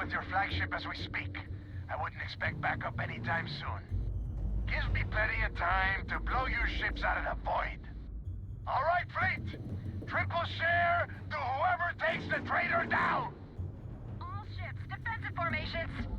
with your flagship as we speak. I wouldn't expect backup anytime soon. Gives me plenty of time to blow your ships out of the void. All right, fleet! Triple share to whoever takes the traitor down! All ships, defensive formations!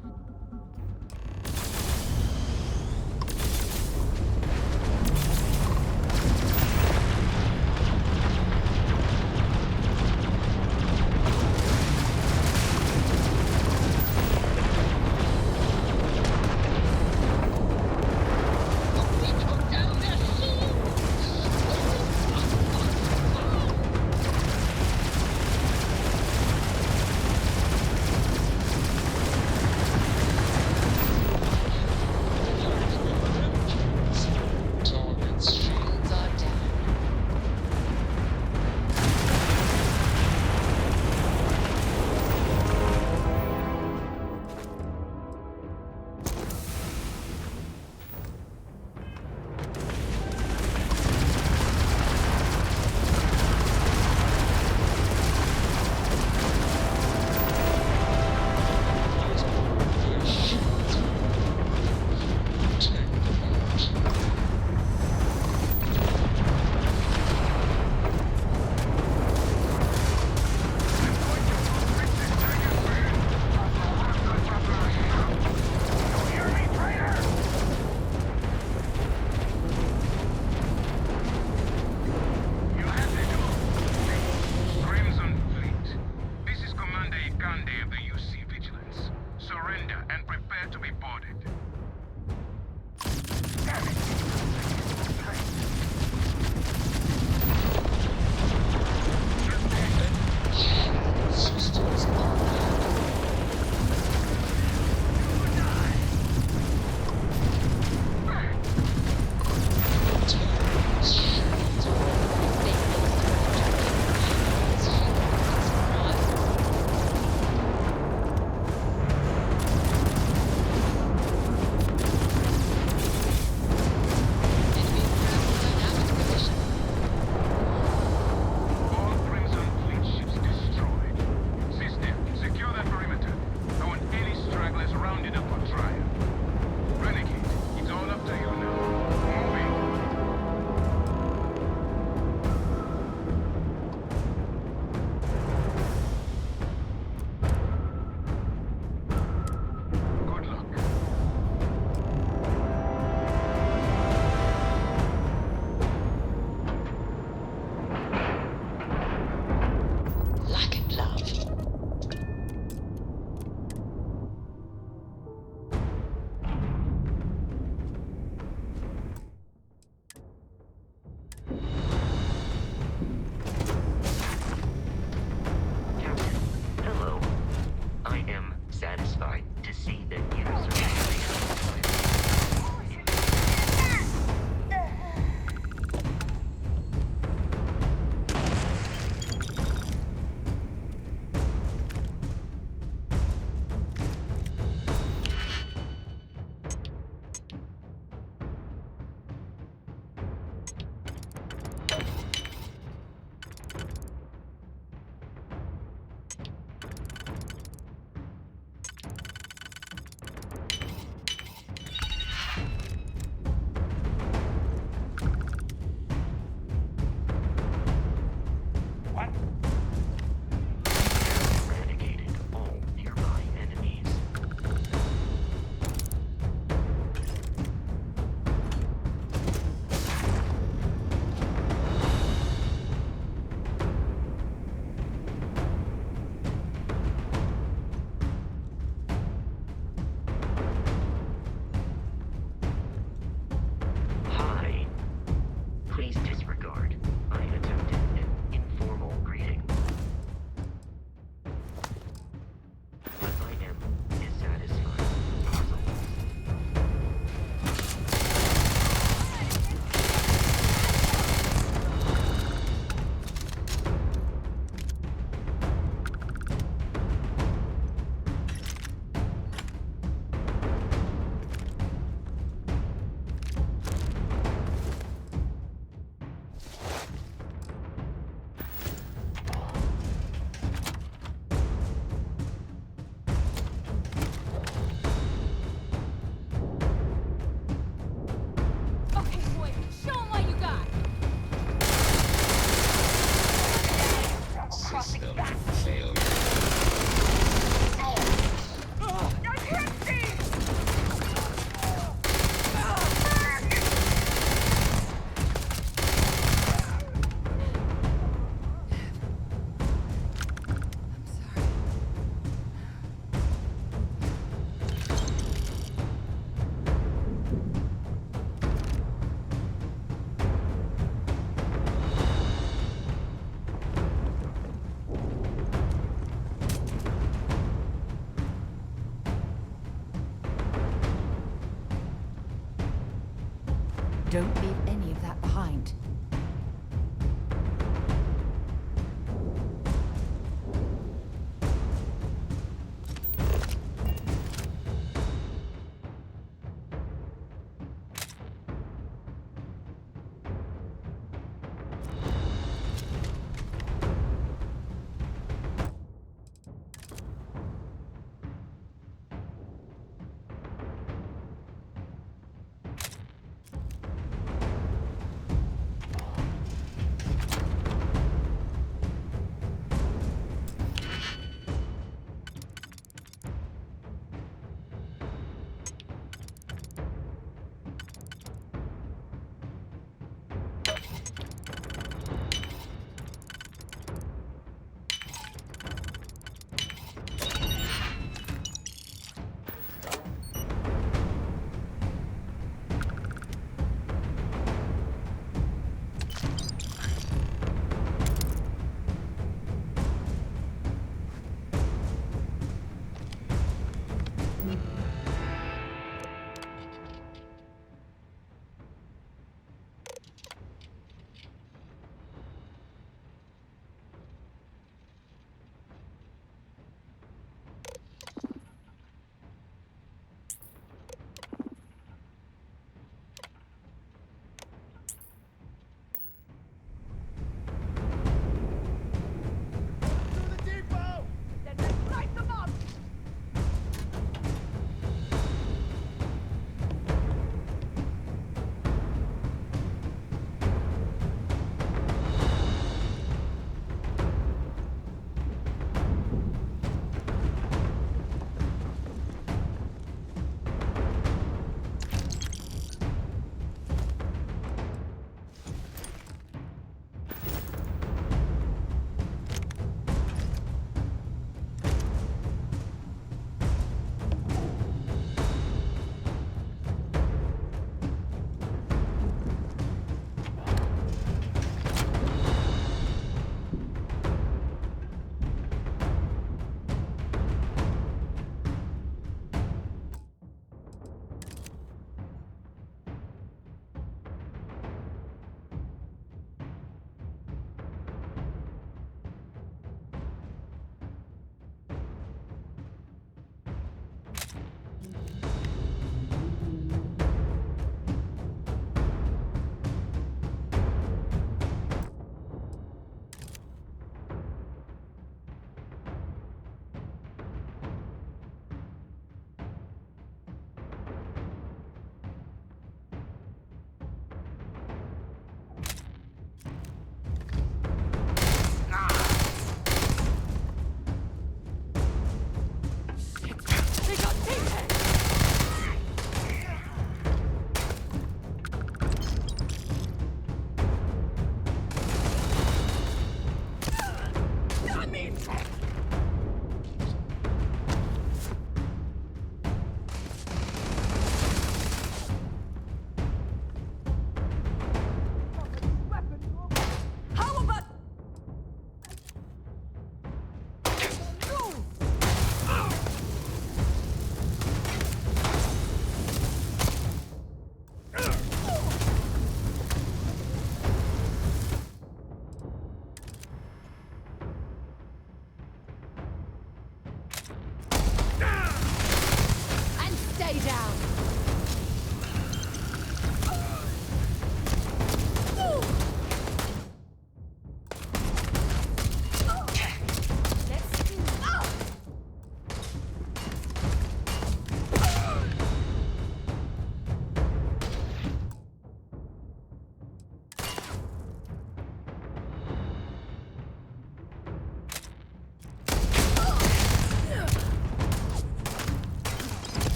Don't leave any of that behind.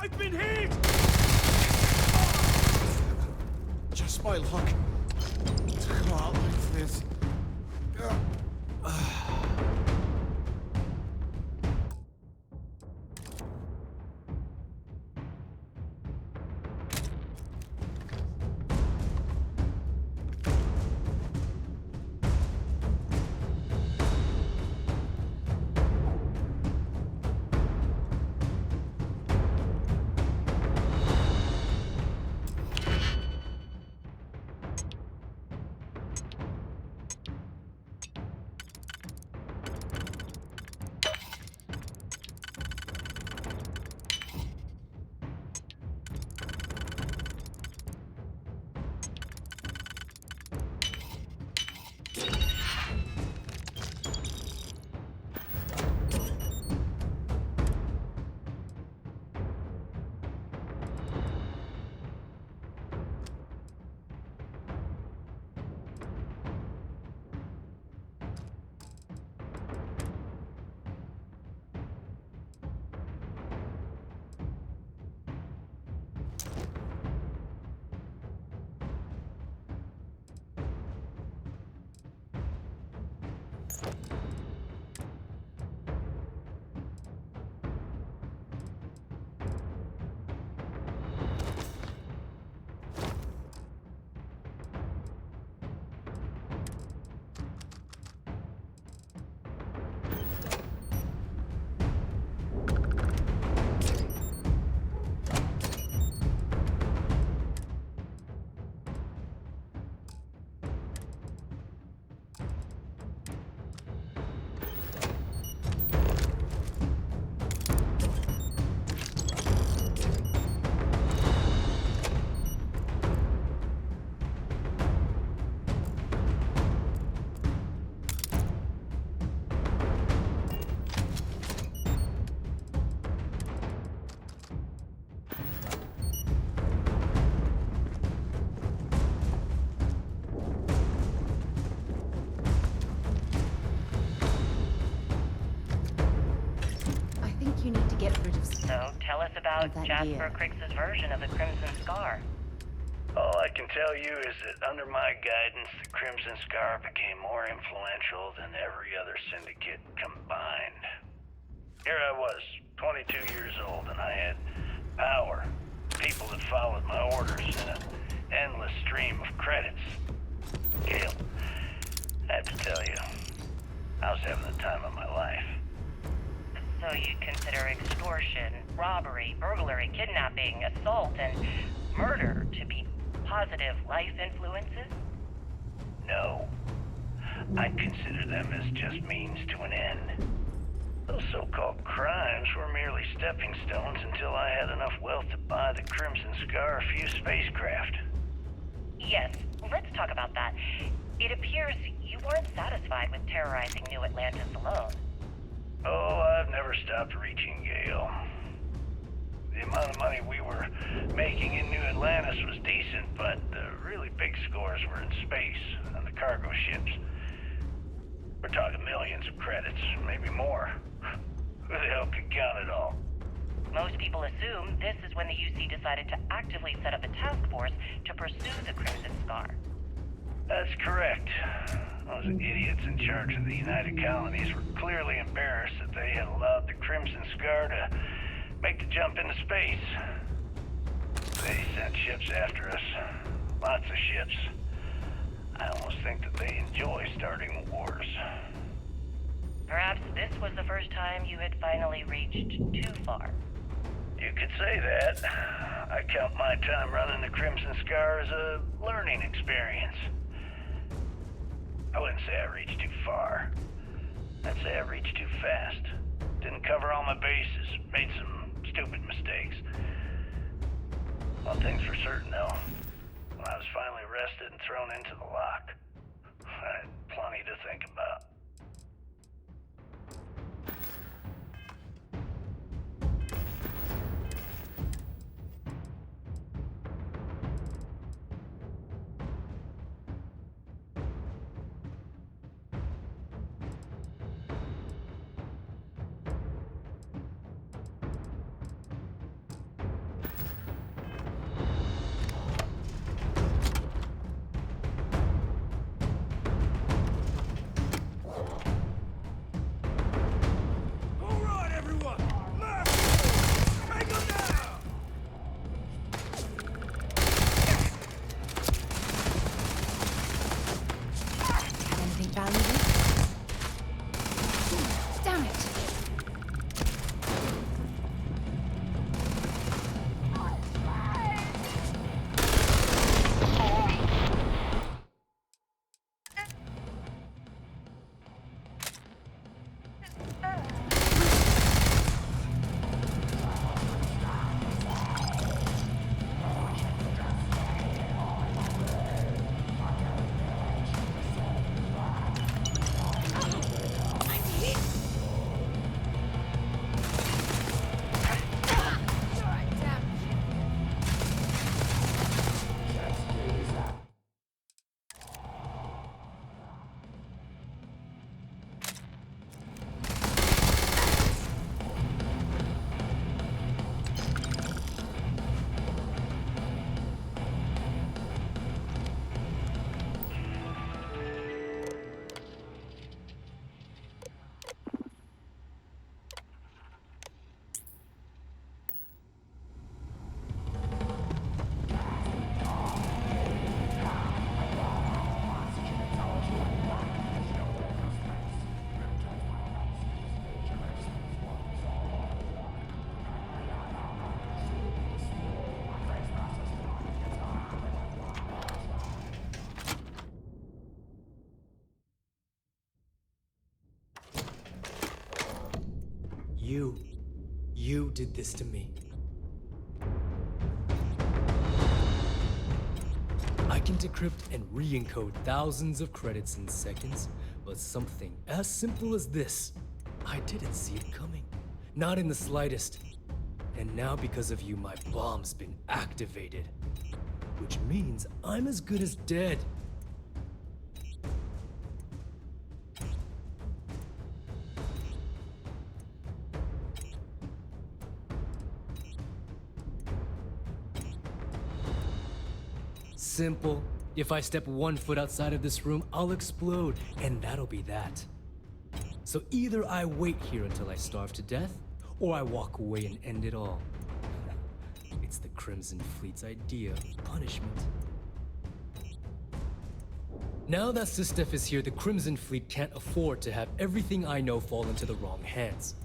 I've been hit! Just smile, Huck. Come on, like this. You need to get rid of So, tell us about that Jasper gear. Cricks's version of the Crimson Scar. All I can tell you is that under my guidance, the Crimson Scar became more influential than every other syndicate combined. Here I was, 22 years old, and I had power, people that followed my orders, and an endless stream of credits. Gale, I have to tell you, I was having the time of my life. So you consider extortion, robbery, burglary, kidnapping, assault, and murder to be positive life influences? No. I consider them as just means to an end. Those so-called crimes were merely stepping stones until I had enough wealth to buy the Crimson Scar a few spacecraft. Yes, let's talk about that. It appears you weren't satisfied with terrorizing New Atlantis alone. Oh, I've never stopped reaching, Gale. The amount of money we were making in New Atlantis was decent, but the really big scores were in space, on the cargo ships. We're talking millions of credits, maybe more. Who the hell could count it all? Most people assume this is when the UC decided to actively set up a task force to pursue the Crimson Scar. That's correct. Those idiots in charge of the United Colonies were clearly embarrassed that they had allowed the Crimson Scar to make the jump into space. They sent ships after us. Lots of ships. I almost think that they enjoy starting wars. Perhaps this was the first time you had finally reached too far. You could say that. I count my time running the Crimson Scar as a learning experience. I wouldn't say I reached too far. I'd say I reached too fast. Didn't cover all my bases. Made some stupid mistakes. One thing's for certain, though. When I was finally arrested and thrown into the lock, I had plenty to think about. You did this to me. I can decrypt and re-encode thousands of credits in seconds, but something as simple as this, I didn't see it coming. Not in the slightest. And now because of you, my bomb's been activated. Which means I'm as good as dead. Simple. If I step 1 foot outside of this room, I'll explode, and that'll be that. So either I wait here until I starve to death, or I walk away and end it all. It's the Crimson Fleet's idea of punishment. Now that SYSDEF is here, the Crimson Fleet can't afford to have everything I know fall into the wrong hands.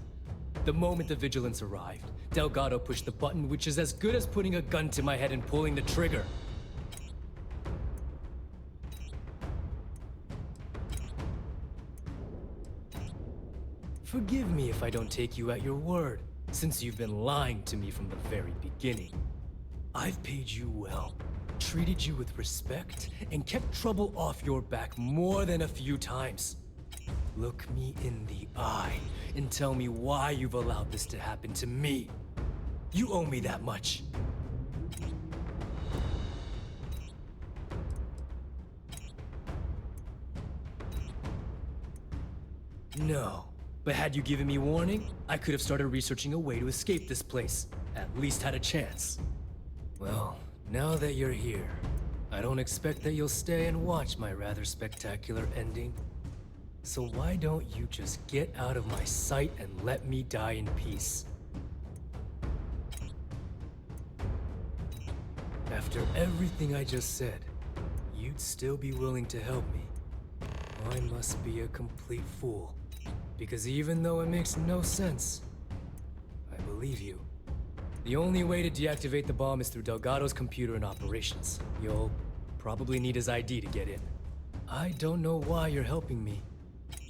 The moment the Vigilance arrived, Delgado pushed the button, which is as good as putting a gun to my head and pulling the trigger. Forgive me if I don't take you at your word, since you've been lying to me from the very beginning. I've paid you well, treated you with respect, and kept trouble off your back more than a few times. Look me in the eye and tell me why you've allowed this to happen to me. You owe me that much. No. But had you given me warning, I could have started researching a way to escape this place. At least had a chance. Well, now that you're here, I don't expect that you'll stay and watch my rather spectacular ending. So why don't you just get out of my sight and let me die in peace? After everything I just said, you'd still be willing to help me. I must be a complete fool. Because even though it makes no sense, I believe you. The only way to deactivate the bomb is through Delgado's computer and operations. You'll probably need his ID to get in. I don't know why you're helping me,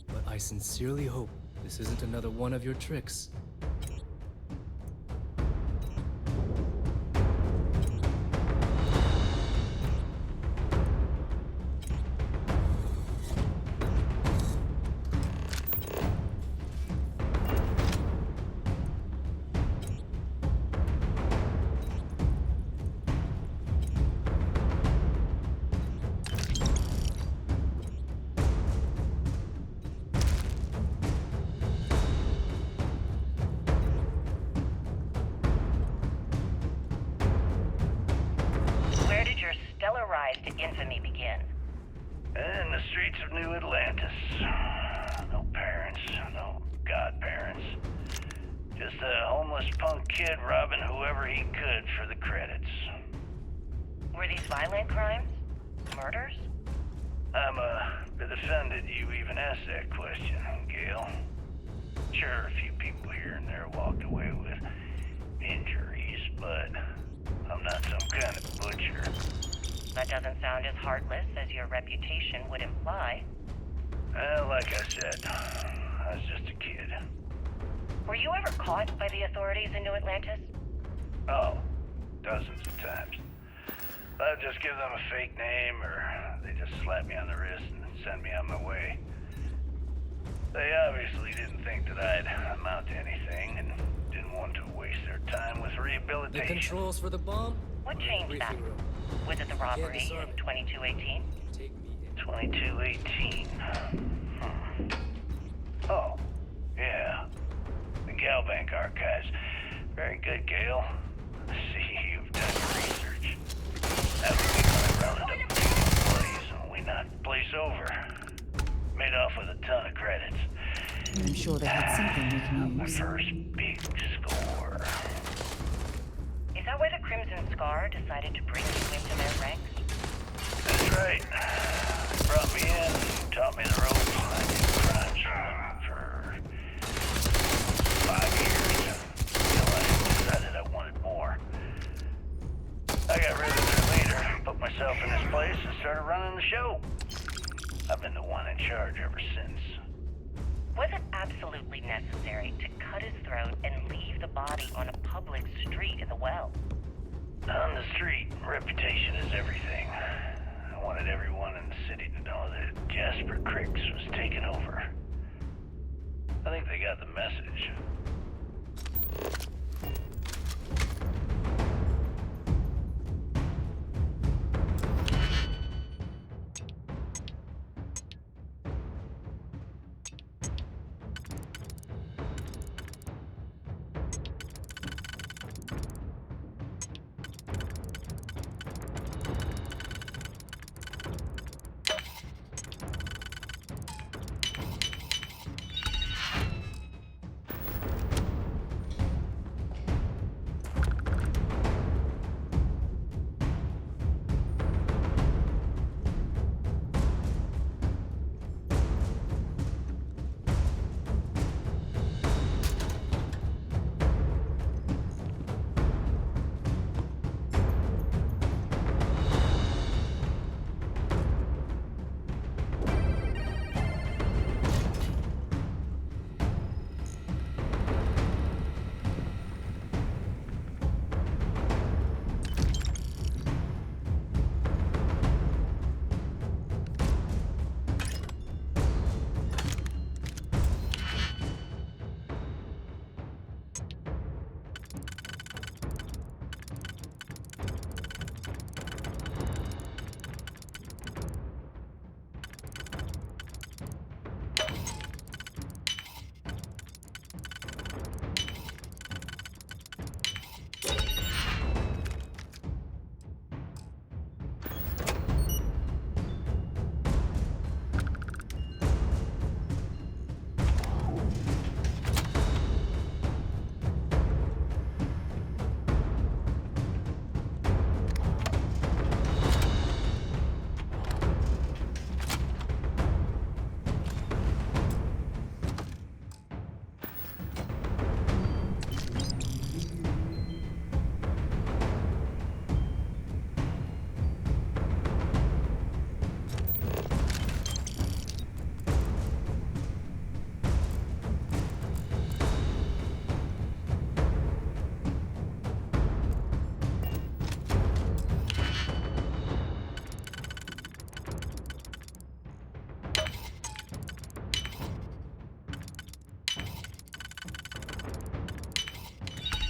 but I sincerely hope this isn't another one of your tricks. To infamy begin. In the streets of New Atlantis. No parents, no godparents. Just a homeless punk kid robbing whoever he could for the credits. Were these violent crimes? Murders? I'm a bit offended you even asked that question, Gale. Sure, a few people here and there walked away with injuries, but I'm not some kind of butcher. That doesn't sound as heartless as your reputation would imply. Well, like I said, I was just a kid. Were you ever caught by the authorities in New Atlantis? Oh, dozens of times. I'd just give them a fake name, or they just slap me on the wrist and send me on my way. They obviously didn't think that I'd amount to anything, and didn't want to waste their time with rehabilitation. The controls for the bomb? What changed that? Was it the robbery in 2218? 2218. Oh, yeah. The Galbank archives. Very good, Gale. I see you've done your research. That would be when I rounded up the employees and we knocked the place over. Made off with a ton of credits. I'm sure they had something we can My use. first big score. Is that why the Crimson Scar decided to bring you into their ranks? That's right. They brought me in, taught me the ropes, and I did crimes for 5 years. Until I decided I wanted more. I got rid of their leader, put myself in his place, and started running the show. I've been the one in charge ever since. Was it absolutely necessary to cut his throat body on a public street in the well. On the street, reputation is everything. I wanted everyone in the city to know that Jasper Cricks was taking over. I think they got the message.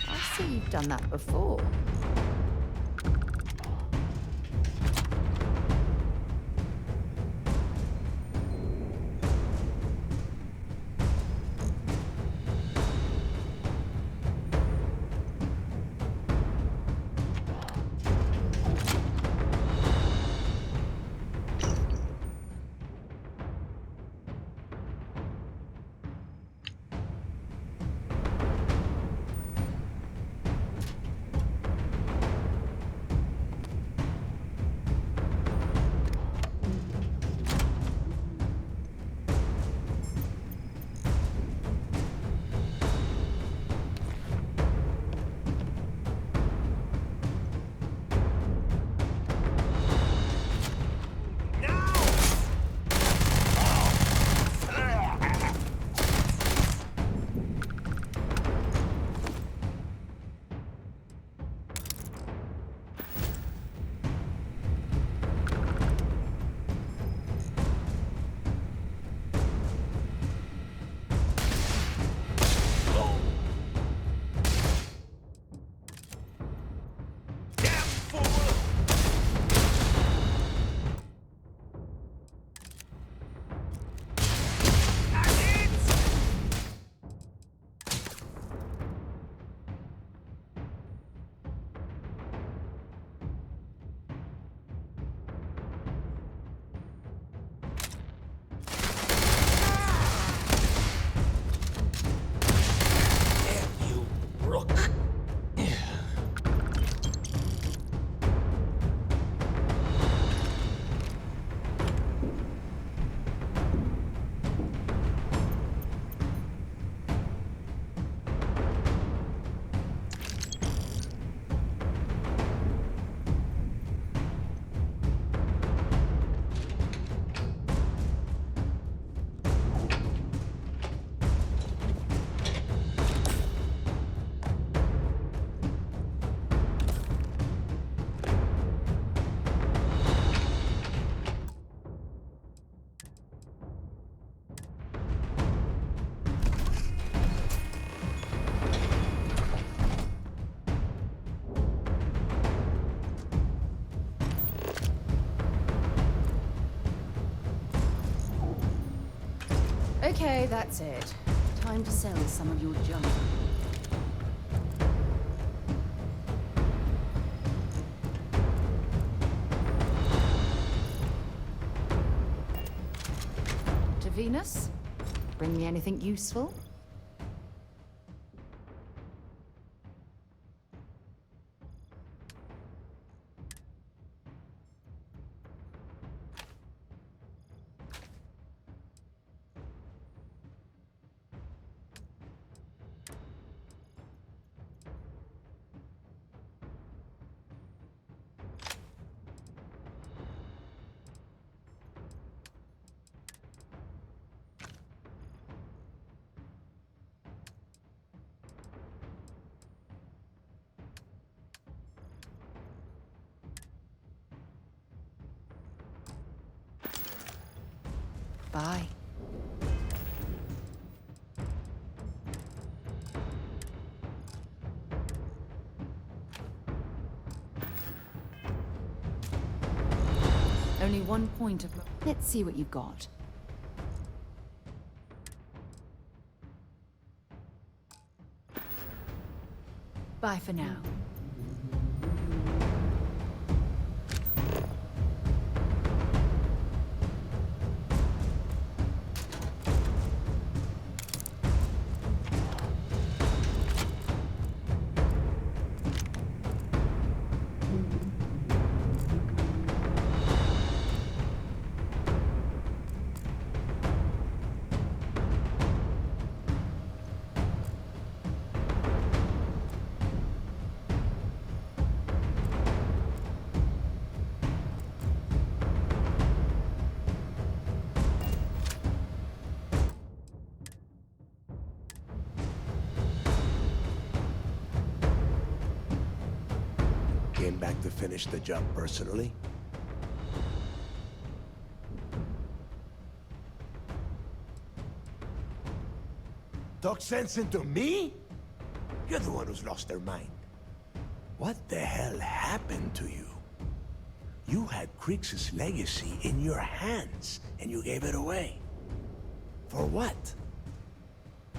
I see you've done that before. Okay, that's it. Time to sell some of your junk. To Venus? Bring me anything useful? Bye. Only one point of... Let's see what you've got. Bye for now. Came back to finish the job personally? Talk sense into me? You're the one who's lost their mind. What the hell happened to you? You had Kriegs' legacy in your hands, and you gave it away. For what?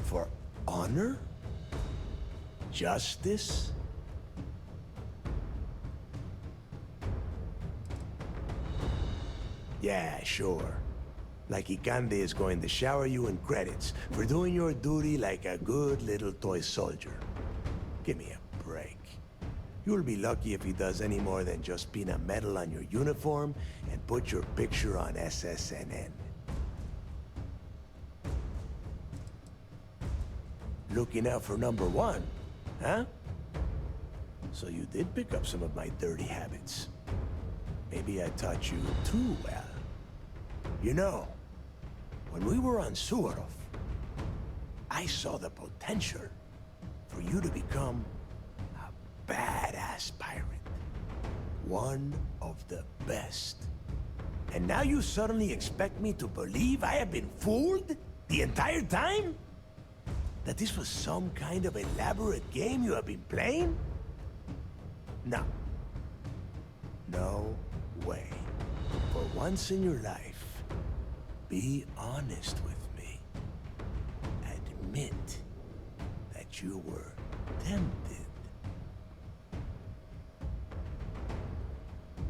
For honor? Justice? Yeah, sure. Like Ikande is going to shower you in credits for doing your duty like a good little toy soldier. Give me a break. You'll be lucky if he does any more than just pin a medal on your uniform and put your picture on SSNN. Looking out for number one, huh? So you did pick up some of my dirty habits. Maybe I taught you too well. You know, when we were on Suvorov, I saw the potential for you to become a badass pirate. One of the best. And now you suddenly expect me to believe I have been fooled the entire time? That this was some kind of elaborate game you have been playing? No. No way. For once in your life, be honest with me. Admit that you were tempted.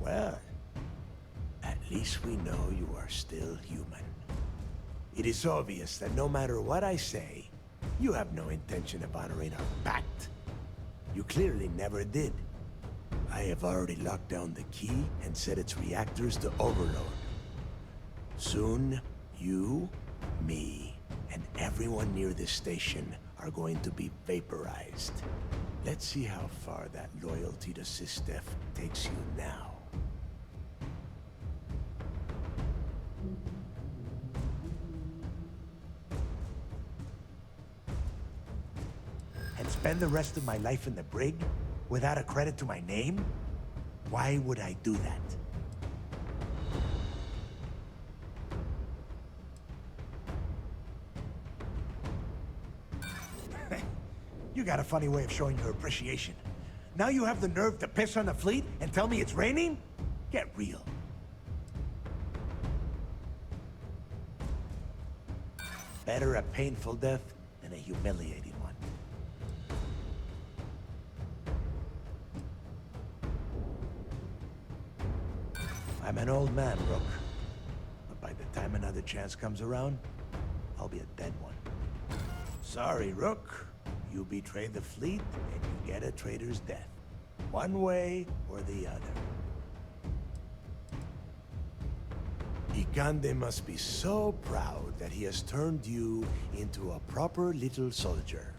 Well, at least we know you are still human. It is obvious that no matter what I say, you have no intention of honoring our pact. You clearly never did. I have already locked down the key and set its reactors to overload. Soon, you, me, and everyone near this station are going to be vaporized. Let's see how far that loyalty to SYSDEF takes you now. And spend the rest of my life in the brig without a credit to my name? Why would I do that? You got a funny way of showing your appreciation. Now you have the nerve to piss on the fleet and tell me it's raining? Get real. Better a painful death than a humiliating one. I'm an old man, Rook. But by the time another chance comes around, I'll be a dead one. Sorry, Rook. You betray the fleet, and you get a traitor's death. One way or the other. Ikande must be so proud that he has turned you into a proper little soldier.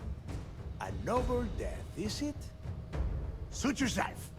A noble death, is it? Suit yourself!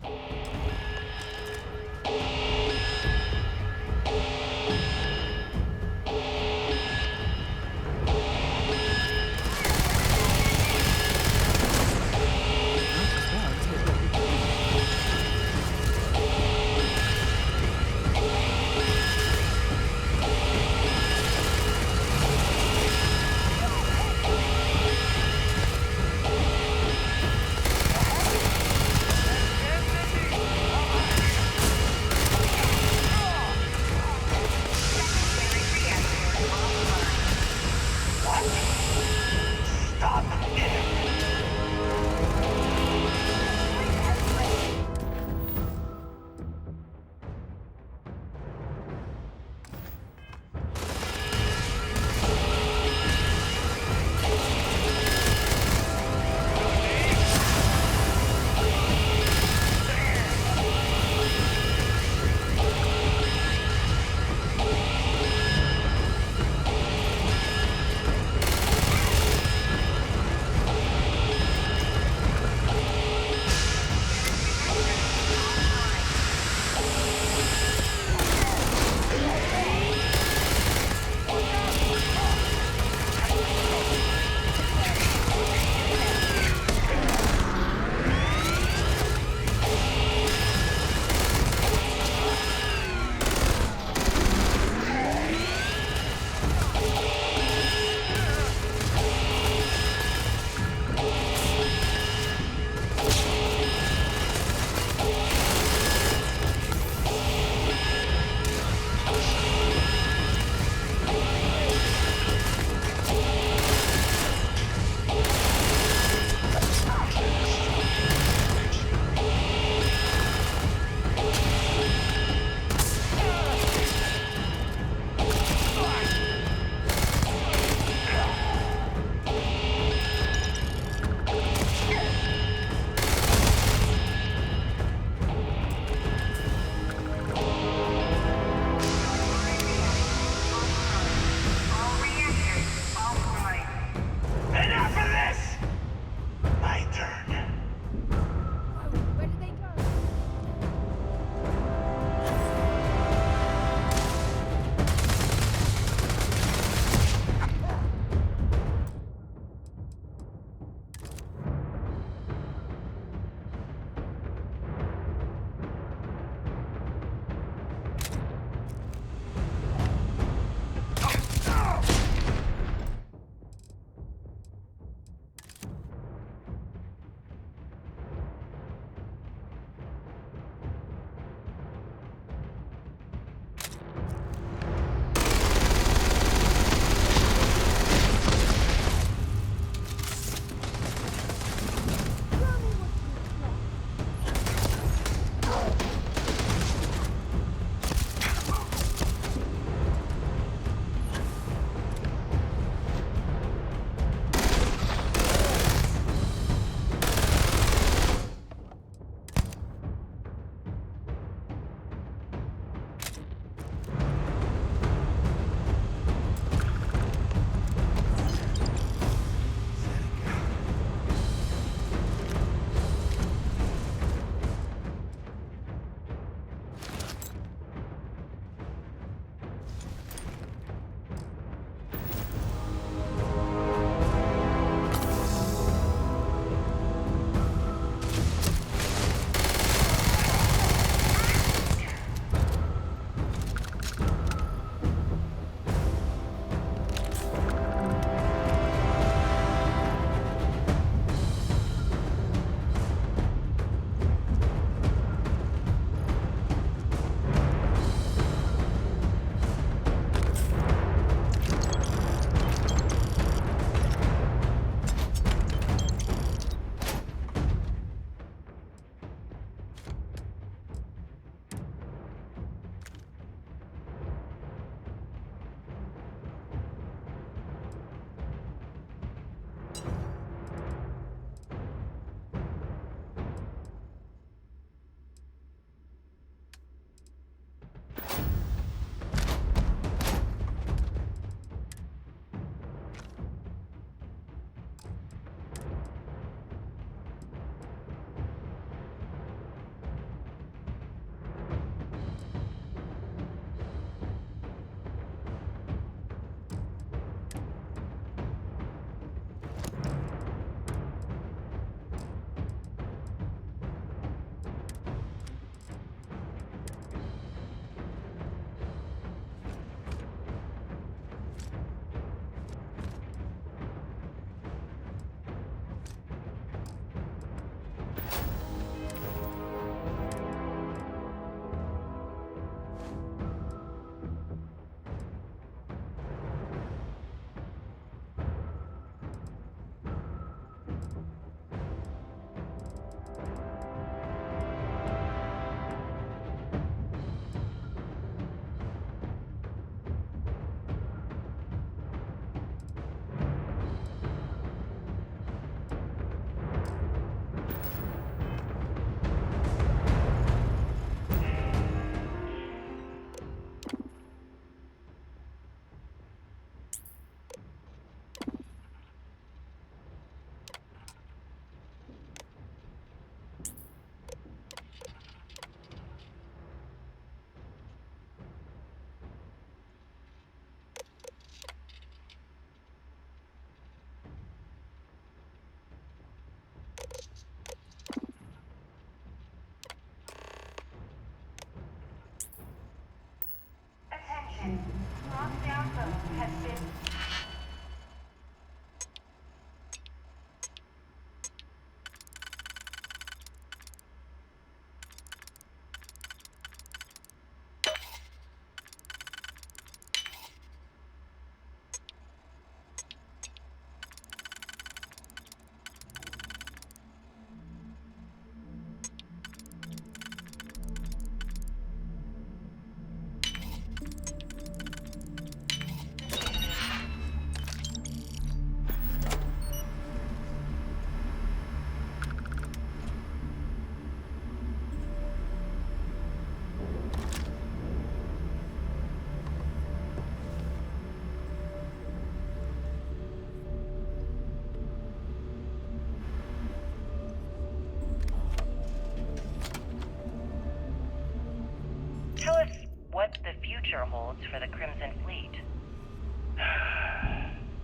for the Crimson Fleet?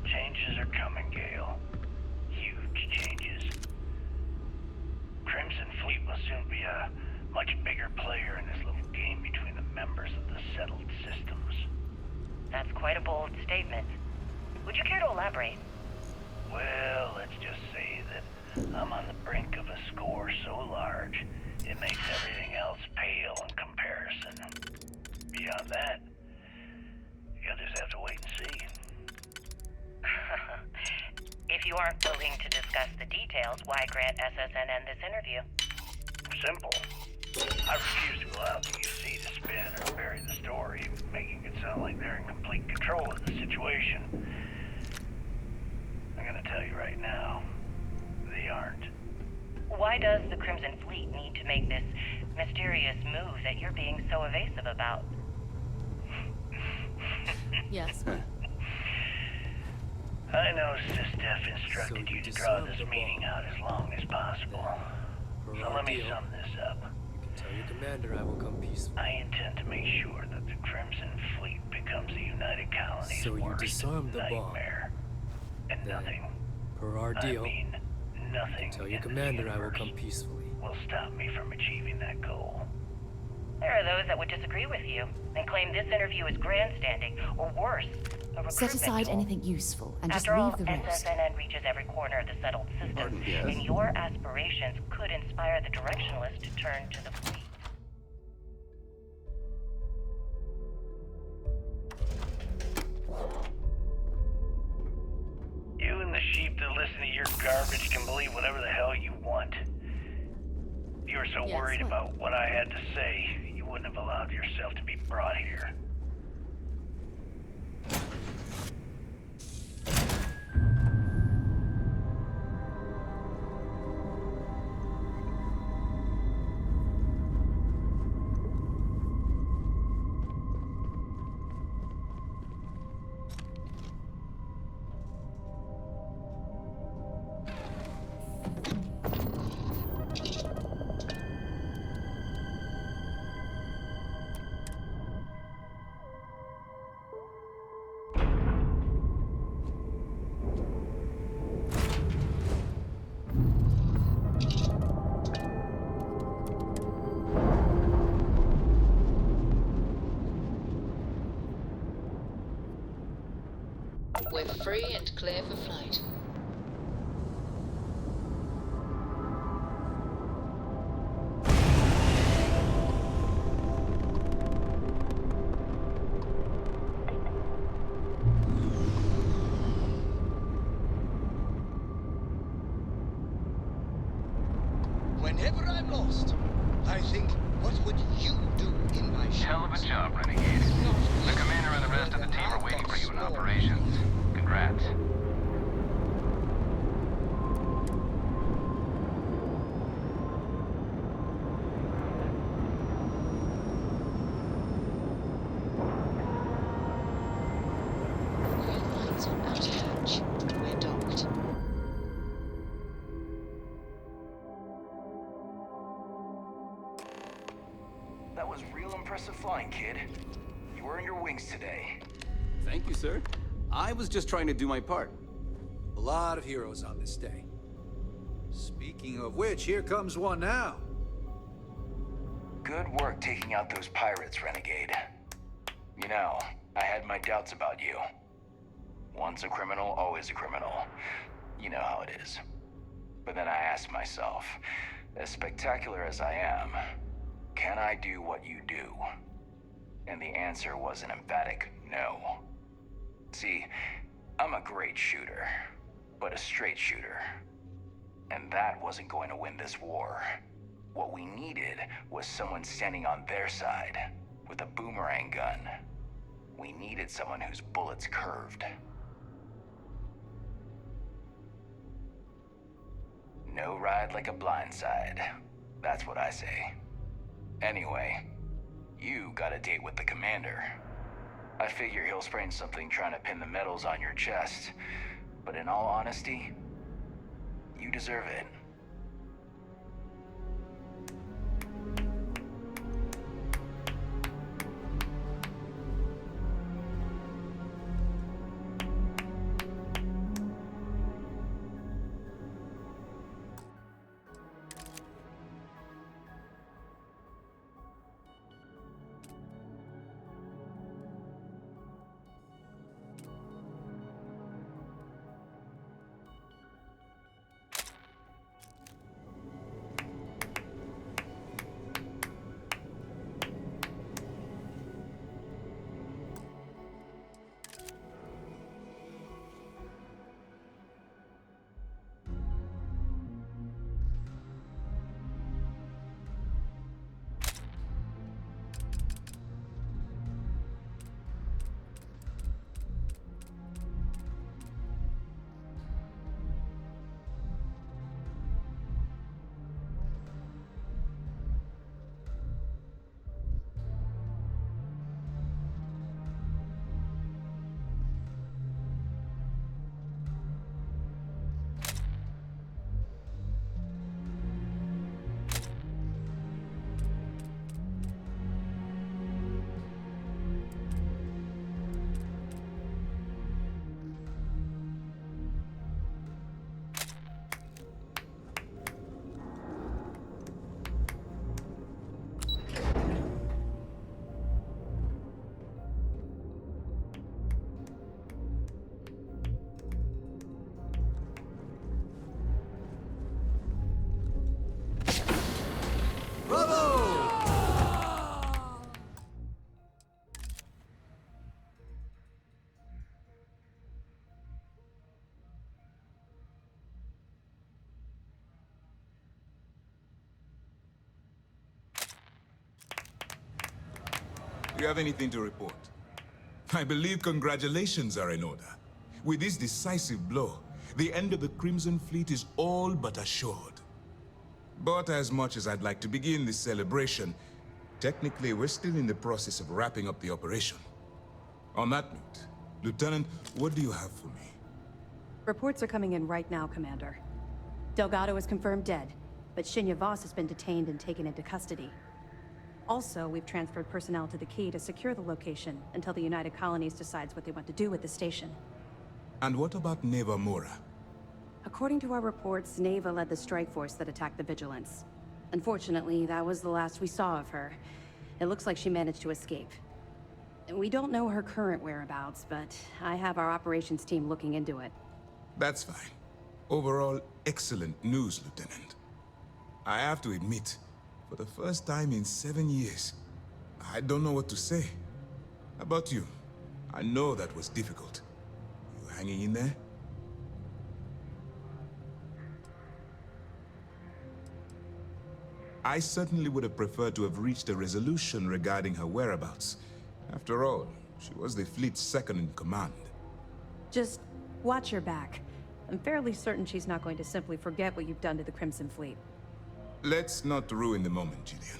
Changes are coming, Gale. Huge changes. Crimson Fleet will soon be a much bigger player in this little game between the members of the settled systems. That's quite a bold statement. Would you care to elaborate? Well, let's just say that I'm on the brink of a score so large, it makes everything else pale in comparison. Beyond that, the others have to wait and see. If you aren't willing to discuss the details, why grant SSNN this interview? Simple. I refuse to allow the UC to spin or bury the story, making it sound like they're in complete control of the situation. I'm gonna tell you right now, they aren't. Why does the Crimson Fleet need to make this mysterious move that you're being so evasive about? Yes. I know SYSDEF instructed So you you to draw disarmed this the meeting bomb. out as long as possible. Per So our let me deal, sum this up. you can tell your commander I will come peacefully. I intend to make sure that the Crimson Fleet becomes the United Colony's So you worst disarmed the bomb. nightmare. And Then, nothing, per our I deal, mean nothing tell your in this commander I will universe come peacefully. will stop me from achieving that goal. There are those that would disagree with you and claim this interview is grandstanding, or worse, a recruitment Set aside tool. anything useful and just After all, leave the rest. SSNN reaches every corner of the settled system, Pardon, yes? and your aspirations could inspire the Directionalists to turn to the fleet. You and the sheep that listen to your garbage can believe whatever the hell you want. If you were so Yes, worried well- about what I had to say, you wouldn't have allowed yourself to be brought here. We're free and clear for flight. Whenever I'm lost, I think, what would you do in my shoes? Hell of a job, Renegade. The commander and the rest of the team are waiting for you in operations. Congrats. Green lights on outer hatch. We're docked. That was real impressive flying, kid. You earned your wings today. Thank you, sir. I was just trying to do my part. A lot of heroes on this day. Speaking of which, here comes one now. Good work taking out those pirates, Renegade. You know, I had my doubts about you. Once a criminal, always a criminal. You know how it is. But then I asked myself, as spectacular as I am, can I do what you do? And the answer was an emphatic no. See, I'm a great shooter, but a straight shooter. And that wasn't going to win this war. What we needed was someone standing on their side, with a boomerang gun. We needed someone whose bullets curved. No ride like a blindside. That's what I say. Anyway, you got a date with the commander. I figure he'll sprain something trying to pin the medals on your chest. But in all honesty, you deserve it. Bravo! Do you have anything to report? I believe congratulations are in order. With this decisive blow, the end of the Crimson Fleet is all but assured. But as much as I'd like to begin this celebration, technically we're still in the process of wrapping up the operation. On that note, Lieutenant, what do you have for me? Reports are coming in right now, Commander. Delgado is confirmed dead, but Shinya Voss has been detained and taken into custody. Also, we've transferred personnel to the Key to secure the location until the United Colonies decides what they want to do with the station. And what about Neva Mora? According to our reports, Neva led the strike force that attacked the Vigilance. Unfortunately, that was the last we saw of her. It looks like she managed to escape. We don't know her current whereabouts, but I have our operations team looking into it. That's fine. Overall, excellent news, Lieutenant. I have to admit, for the first time in 7 years, I don't know what to say. How about you? I know that was difficult. You hanging in there? I certainly would have preferred to have reached a resolution regarding her whereabouts. After all, she was the fleet's second in command. Just watch your back. I'm fairly certain she's not going to simply forget what you've done to the Crimson Fleet. Let's not ruin the moment, Gideon.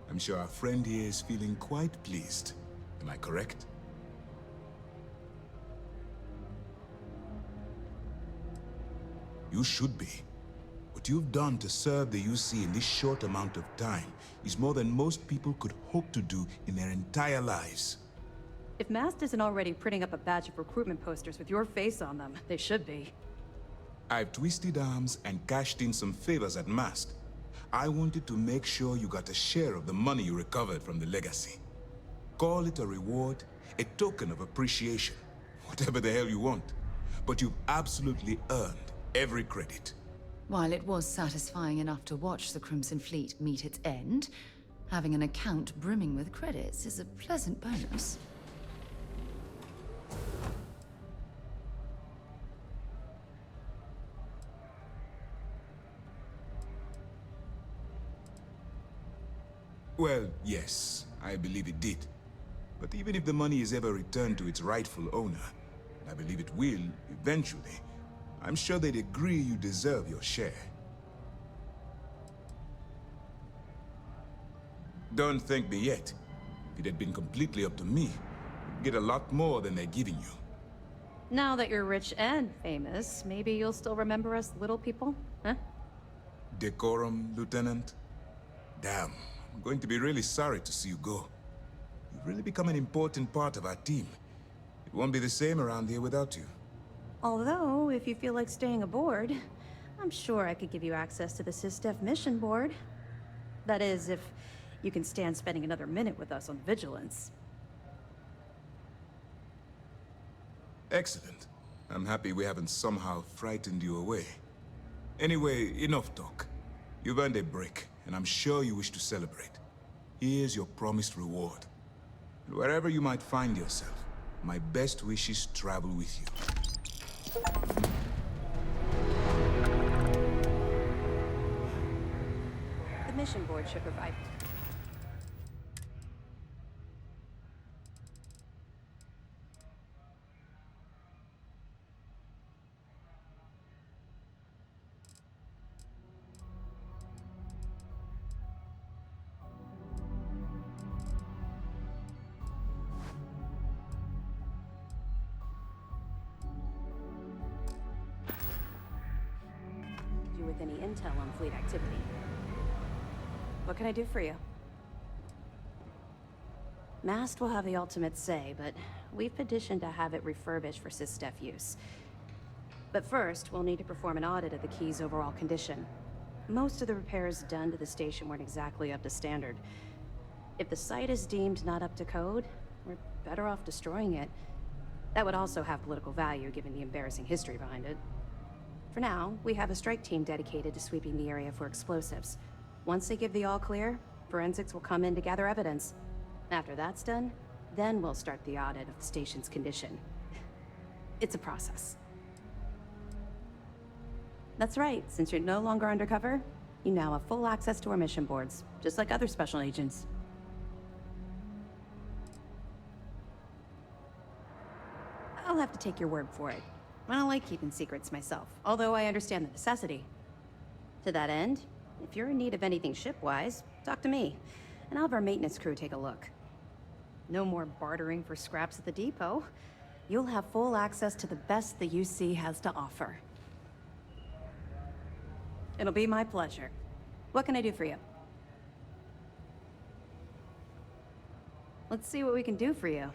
I'm sure our friend here is feeling quite pleased. Am I correct? You should be. What you've done to serve the UC in this short amount of time is more than most people could hope to do in their entire lives. If MAST isn't already printing up a batch of recruitment posters with your face on them, they should be. I've twisted arms and cashed in some favors at MAST. I wanted to make sure you got a share of the money you recovered from the legacy. Call it a reward, a token of appreciation, whatever the hell you want. But you've absolutely earned every credit. While it was satisfying enough to watch the Crimson Fleet meet its end, having an account brimming with credits is a pleasant bonus. Well, yes, I believe it did. But even if the money is ever returned to its rightful owner, and I believe it will, eventually, I'm sure they'd agree you deserve your share. Don't thank me yet. If it had been completely up to me, you'd get a lot more than they're giving you. Now that you're rich and famous, maybe you'll still remember us little people, huh? Decorum, Lieutenant? Damn, I'm going to be really sorry to see you go. You've really become an important part of our team. It won't be the same around here without you. Although, if you feel like staying aboard, I'm sure I could give you access to the SYSDEF mission board. That is, if you can stand spending another minute with us on Vigilance. Excellent. I'm happy we haven't somehow frightened you away. Anyway, enough talk. You've earned a break, and I'm sure you wish to celebrate. Here's your promised reward. And wherever you might find yourself, my best wishes travel with you. The mission board should provide. With any intel on fleet activity. What can I do for you? MAST will have the ultimate say, but we've petitioned to have it refurbished for SYSDEF use. But first, we'll need to perform an audit of the key's overall condition. Most of the repairs done to the station weren't exactly up to standard. If the site is deemed not up to code, we're better off destroying it. That would also have political value given the embarrassing history behind it. For now, we have a strike team dedicated to sweeping the area for explosives. Once they give the all clear, Forensics will come in to gather evidence. After that's done, then we'll start the audit of the station's condition. It's a process. That's right, since you're no longer undercover, you now have full access to our mission boards, just like other special agents. I'll have to take your word for it. I don't like keeping secrets myself, although I understand the necessity. To that end, if you're in need of anything ship-wise, talk to me, and I'll have our maintenance crew take a look. No more bartering for scraps at the depot. You'll have full access to the best the UC has to offer. It'll be my pleasure. What can I do for you? Let's see what we can do for you.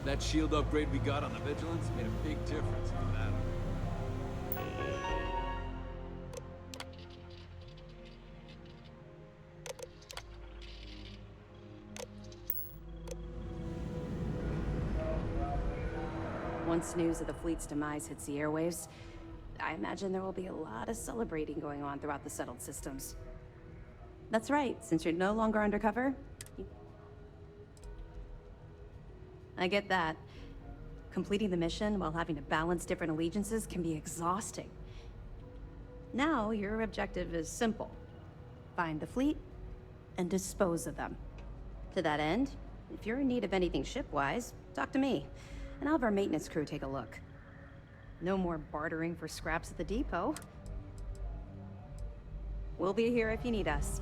That shield upgrade we got on the Vigilance made a big difference in the battle. Once news of the fleet's demise hits the airwaves, I imagine there will be a lot of celebrating going on throughout the settled systems. That's right, since you're no longer undercover. I get that. Completing the mission while having to balance different allegiances can be exhausting. Now, your objective is simple. Find the fleet and dispose of them. To that end, if you're in need of anything ship-wise, talk to me, and I'll have our maintenance crew take a look. No more bartering for scraps at the depot. We'll be here if you need us.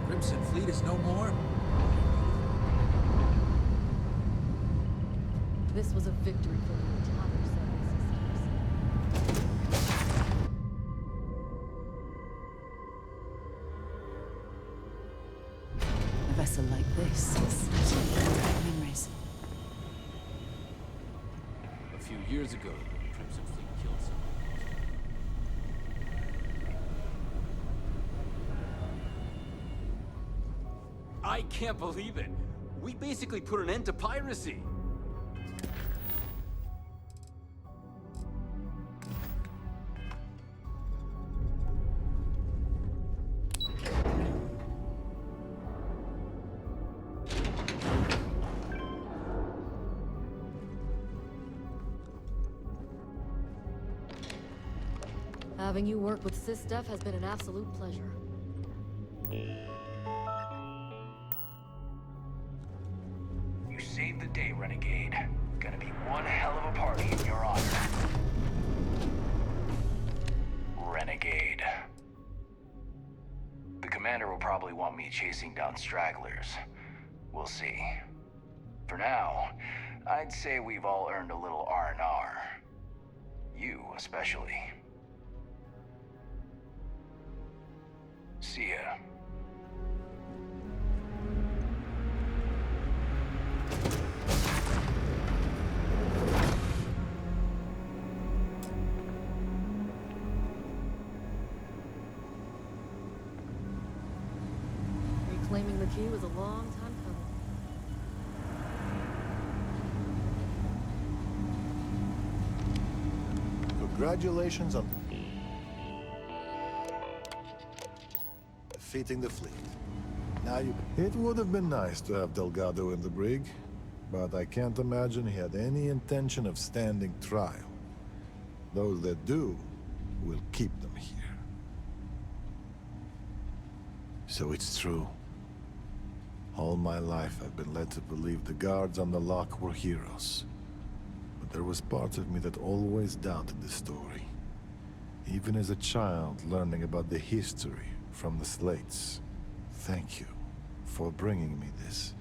Crimson Fleet is no more? This was a victory for the entire solar systems. vessel like this is memories. A few years ago, the Crimson Fleet killed someone. I can't believe it! We basically put an end to piracy! Having you work with SYSDEF has been an absolute pleasure. You saved the day, Renegade. Gonna be one hell of a party in your honor. Renegade. The commander will probably want me chasing down stragglers. We'll see. For now, I'd say we've all earned a little R&R. You, especially. See ya. Reclaiming the key was a long time coming. Congratulations on defeating the fleet. Now you... It would have been nice to have Delgado in the brig, but I can't imagine he had any intention of standing trial. Those that do will keep them here. So it's true. All my life I've been led to believe the guards on the lock were heroes. But there was part of me that always doubted the story. Even as a child learning about the history from the slates. Thank you for bringing me this.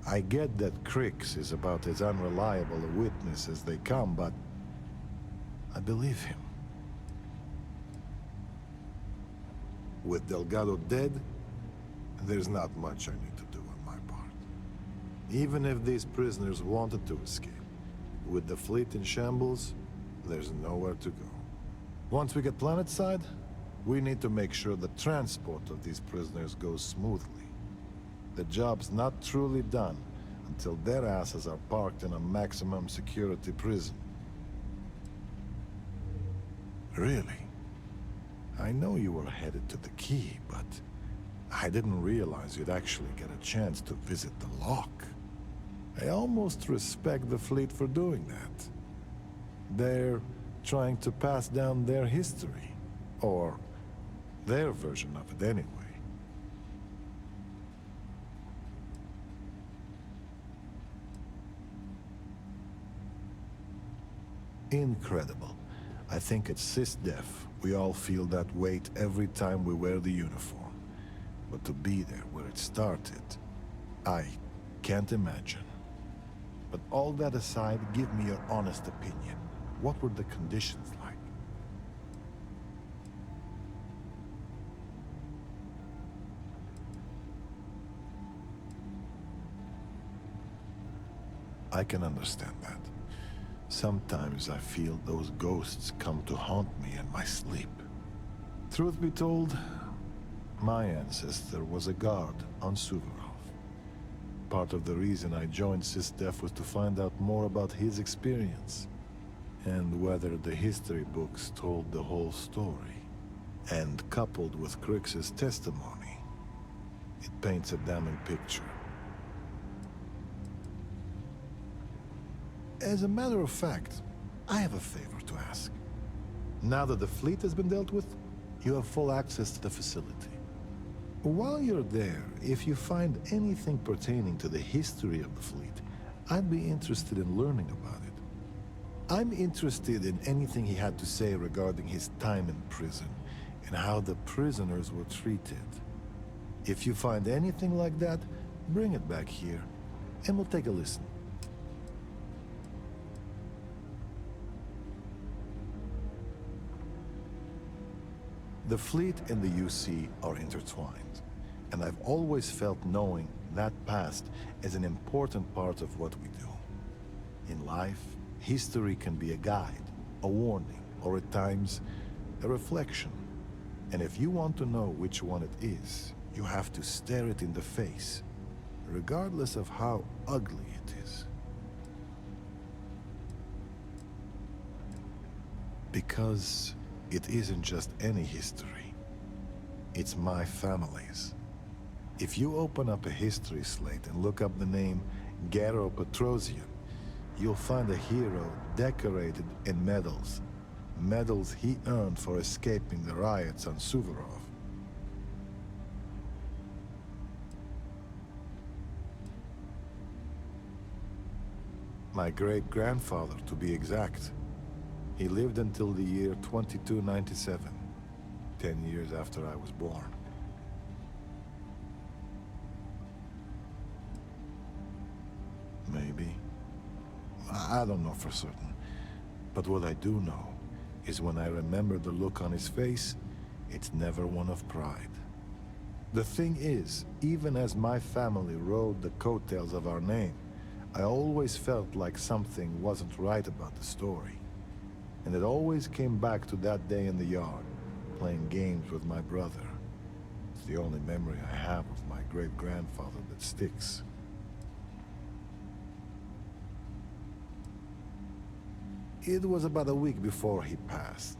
I get that Crix is about as unreliable a witness as they come, but I believe him. With Delgado dead, there's not much I need to do on my part. Even if these prisoners wanted to escape, with the fleet in shambles, there's nowhere to go. Once we get planetside, we need to make sure the transport of these prisoners goes smoothly. The job's not truly done until their asses are parked in a maximum security prison. Really? I know you were headed to the key, but I didn't realize you'd actually get a chance to visit the lock. I almost respect the fleet for doing that. They're trying to pass down their history, or their version of it anyway. Incredible. I think at SYSDEF, we all feel that weight every time we wear the uniform. But to be there where it started, I can't imagine. But all that aside, give me your honest opinion. What were the conditions like? I can understand that. Sometimes I feel those ghosts come to haunt me in my sleep. Truth be told, my ancestor was a guard on Suvorov. Part of the reason I joined SYSDEF was to find out more about his experience, and whether the history books told the whole story. And coupled with Crix's testimony, it paints a damning picture. As a matter of fact, I have a favor to ask. Now that the fleet has been dealt with, you have full access to the facility. While you're there, if you find anything pertaining to the history of the fleet, I'd be interested in learning about it. I'm interested in anything he had to say regarding his time in prison, and how the prisoners were treated. If you find anything like that, bring it back here, and we'll take a listen. The fleet and the UC are intertwined, and I've always felt knowing that past is an important part of what we do. In life, history can be a guide, a warning, or at times, a reflection. And if you want to know which one it is, you have to stare it in the face, regardless of how ugly it is. Because it isn't just any history. It's my family's. If you open up a history slate and look up the name Garo Petrosian, you'll find a hero decorated in medals. Medals he earned for escaping the riots on Suvorov. My great-grandfather, to be exact. He lived until the year 2297, 10 years after I was born. Maybe. I don't know for certain. But what I do know is when I remember the look on his face, it's never one of pride. The thing is, even as my family rode the coattails of our name, I always felt like something wasn't right about the story. And it always came back to that day in the yard, playing games with my brother. It's the only memory I have of my great-grandfather that sticks. It was about a week before he passed.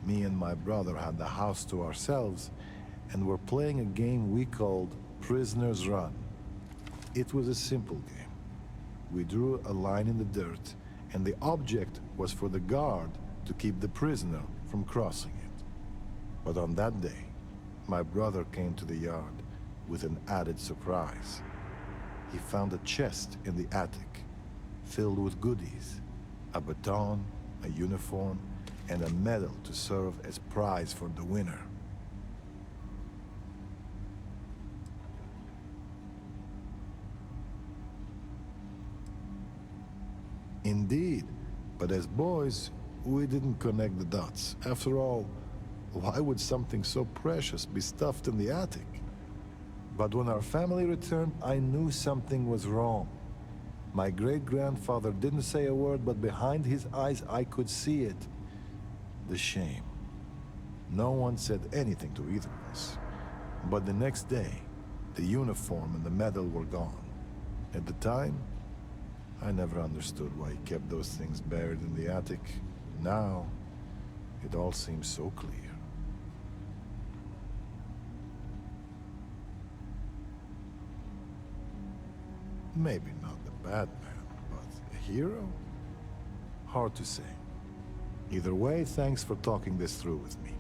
Me and my brother had the house to ourselves, and were playing a game we called Prisoner's Run. It was a simple game. We drew a line in the dirt, and the object was for the guard to keep the prisoner from crossing it. But on that day, my brother came to the yard with an added surprise. He found a chest in the attic, filled with goodies. A baton, a uniform, and a medal to serve as prize for the winner. Indeed, but as boys, we didn't connect the dots. After all, why would something so precious be stuffed in the attic? But when our family returned, I knew something was wrong. My great-grandfather didn't say a word, but behind his eyes I could see it. The shame. No one said anything to either of us. But the next day, the uniform and the medal were gone. At the time, I never understood why he kept those things buried in the attic. Now, it all seems so clear. Maybe not the bad man, but a hero? Hard to say. Either way, thanks for talking this through with me.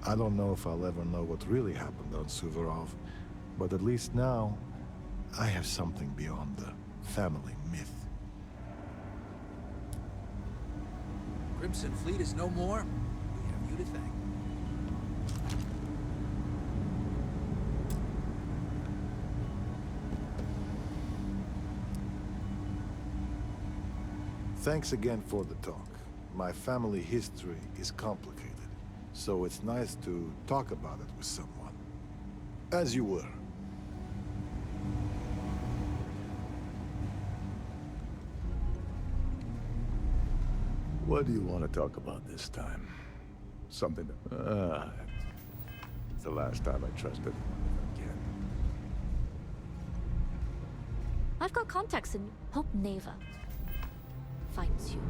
I don't know if I'll ever know what really happened on Suvorov, but at least now, I have something beyond the family myth. Crimson Fleet is no more. We have you to thank. Thanks again for the talk. My family history is complicated, so it's nice to talk about it with someone. As you were. What do you want to talk about this time? Something that... it's the last time I trusted again. I've got contacts in Hope Neva. Finds you.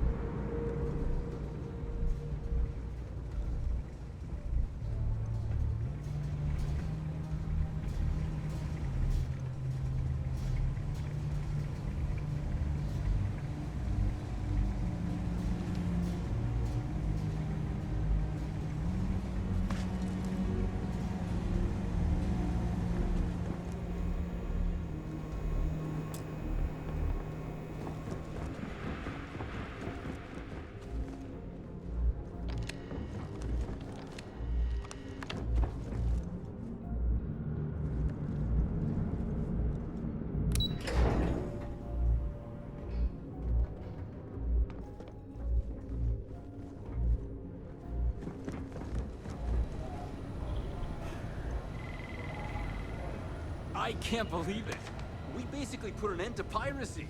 I can't believe it. We basically put an end to piracy.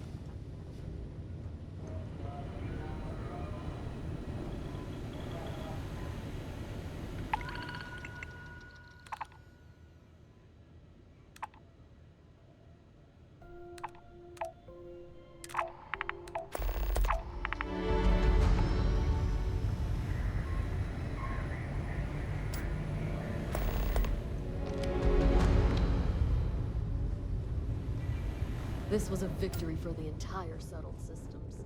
This was a victory for the entire settled systems.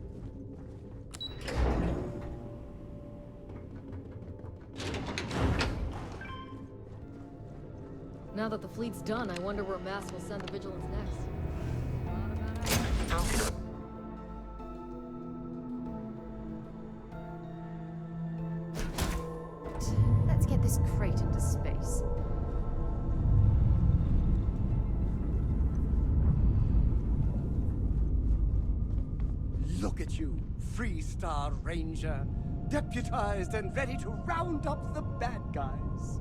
Now that the fleet's done, I wonder where Mass will send the Vigilance next. Let's get this crate into space. Look at you, Freestar Ranger, deputized and ready to round up the bad guys.